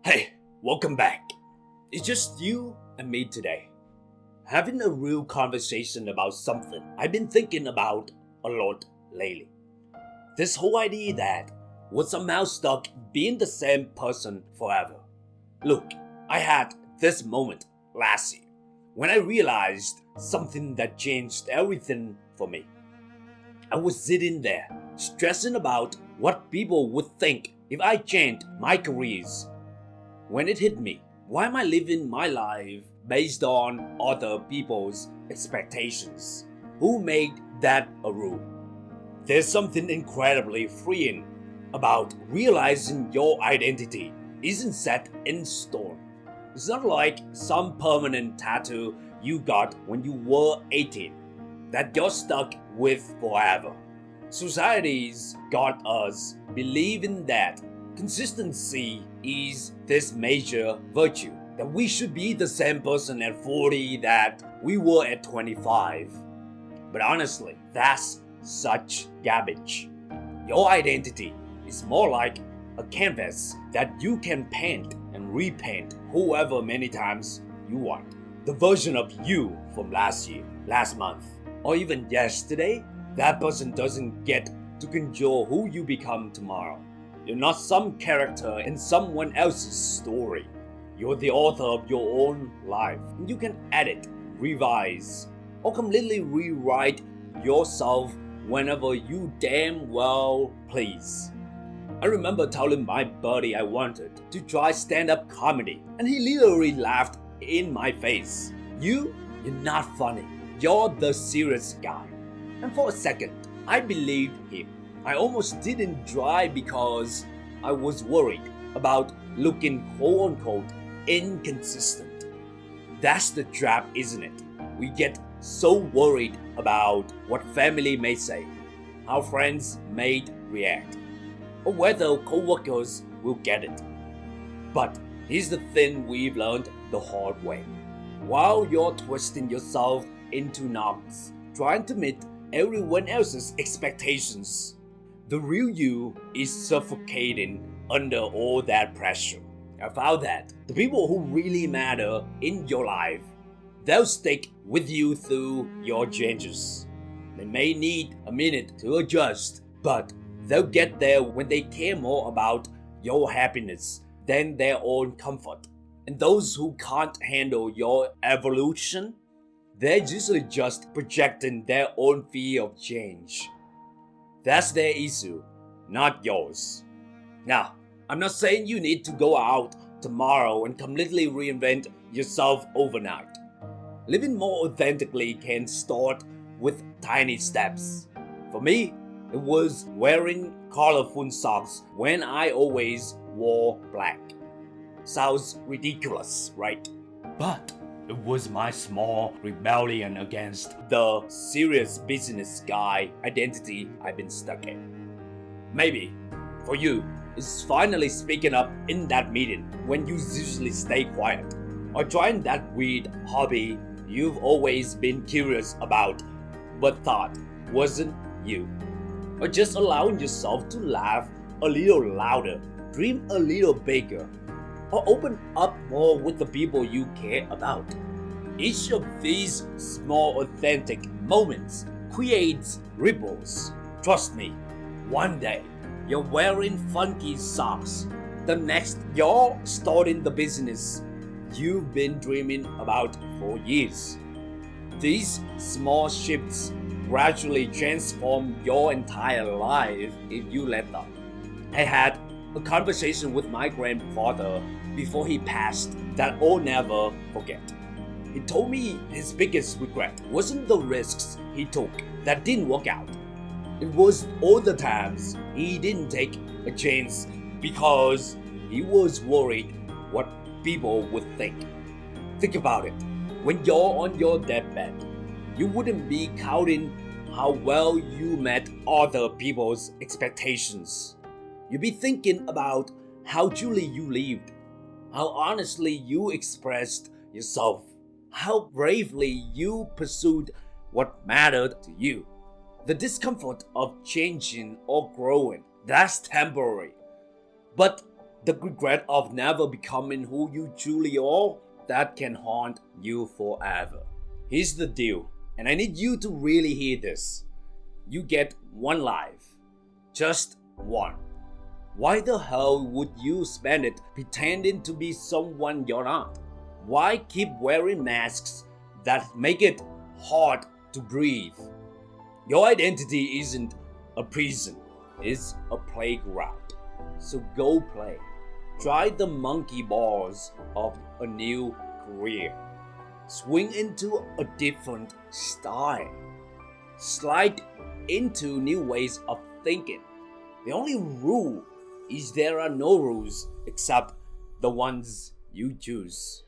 Hey, welcome back. It's just you and me today, having a real conversation about something I've been thinking about a lot lately. This whole idea that we're somehow stuck being the same person forever. Look, I had this moment last year when I realized something that changed everything for me. I was sitting there, stressing about what people would think if I changed my careers. When it hit me, why am I living my life based on other people's expectations? Who made that a rule? There's something incredibly freeing about realizing your identity isn't set in stone. It's not like some permanent tattoo you got when you were 18 that you're stuck with forever. Society's got us believing that consistency is this major virtue, that we should be the same person at 40 that we were at 25. But honestly, that's such garbage. Your identity is more like a canvas that you can paint and repaint however many times you want. The version of you from last year, last month, or even yesterday, that person doesn't get to control who you become tomorrow. You're not some character in someone else's story. You're the author of your own life. You can edit, revise, or completely rewrite yourself whenever you damn well please. I remember telling my buddy I wanted to try stand-up comedy, and he literally laughed in my face. You're not funny. You're the serious guy. And for a second, I believed him. I almost didn't try because I was worried about looking quote-unquote inconsistent. That's the trap, isn't it? We get so worried about what family may say, how friends may react, or whether co-workers will get it. But here's the thing we've learned the hard way. While you're twisting yourself into knots, trying to meet everyone else's expectations, the real you is suffocating under all that pressure. I found that the people who really matter in your life, they'll stick with you through your changes. They may need a minute to adjust, but they'll get there when they care more about your happiness than their own comfort. And those who can't handle your evolution, they're usually just projecting their own fear of change. That's their issue, not yours. Now, I'm not saying you need to go out tomorrow and completely reinvent yourself overnight. Living more authentically can start with tiny steps. For me, it was wearing colorful socks when I always wore black. Sounds ridiculous, right? But it was my small rebellion against the serious business guy identity I've been stuck in. Maybe, for you, it's finally speaking up in that meeting when you usually stay quiet, or trying that weird hobby you've always been curious about but thought wasn't you, or just allowing yourself to laugh a little louder, dream a little bigger, or open up more with the people you care about. Each of these small authentic moments creates ripples. Trust me, one day you're wearing funky socks. The next you're starting the business you've been dreaming about for years. These small shifts gradually transform your entire life if you let them. I had a conversation with my grandfather before he passed that I'll never forget. He told me his biggest regret wasn't the risks he took that didn't work out. It was all the times he didn't take a chance because he was worried what people would think. Think about it. When you're on your deathbed, you wouldn't be counting how well you met other people's expectations. You'd be thinking about how truly you lived, how honestly you expressed yourself, how bravely you pursued what mattered to you. The discomfort of changing or growing, that's temporary. But The regret of never becoming who you truly are, that can haunt you forever. Here's the deal, and I need you to really hear this. You get one life. Just one. Why the hell would you spend it pretending to be someone you're not? Why keep wearing masks that make it hard to breathe? Your identity isn't a prison, it's a playground. So go play. Try the monkey bars of a new career. Swing into a different style. Slide into new ways of thinking. The only rule is there are no rules except the ones you choose.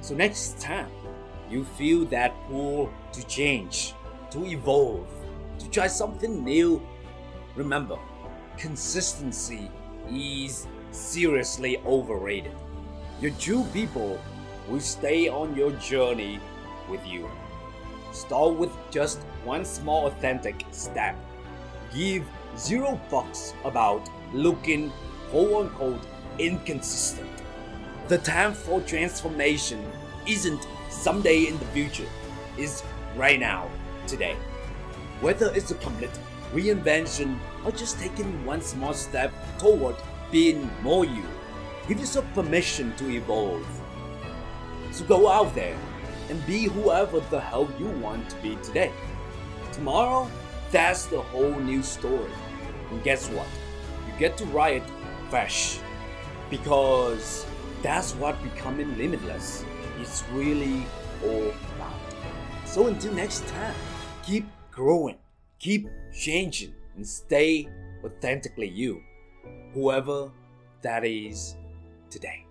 So next time you feel that pull to change, to evolve, to try something new, remember, consistency is seriously overrated. Your true people will stay on your journey with you. Start with just one small authentic step. Give zero fucks about looking quote unquote inconsistent. The time for transformation isn't someday in the future, it's right now, today. Whether it's a complete reinvention or just taking one small step toward being more you, give yourself permission to evolve. So go out there and be whoever the hell you want to be today. Tomorrow, that's the whole new story. And guess what? You get to write it fresh. Because that's what becoming limitless is really all about. So until next time, keep growing, keep changing, and stay authentically you, whoever that is today.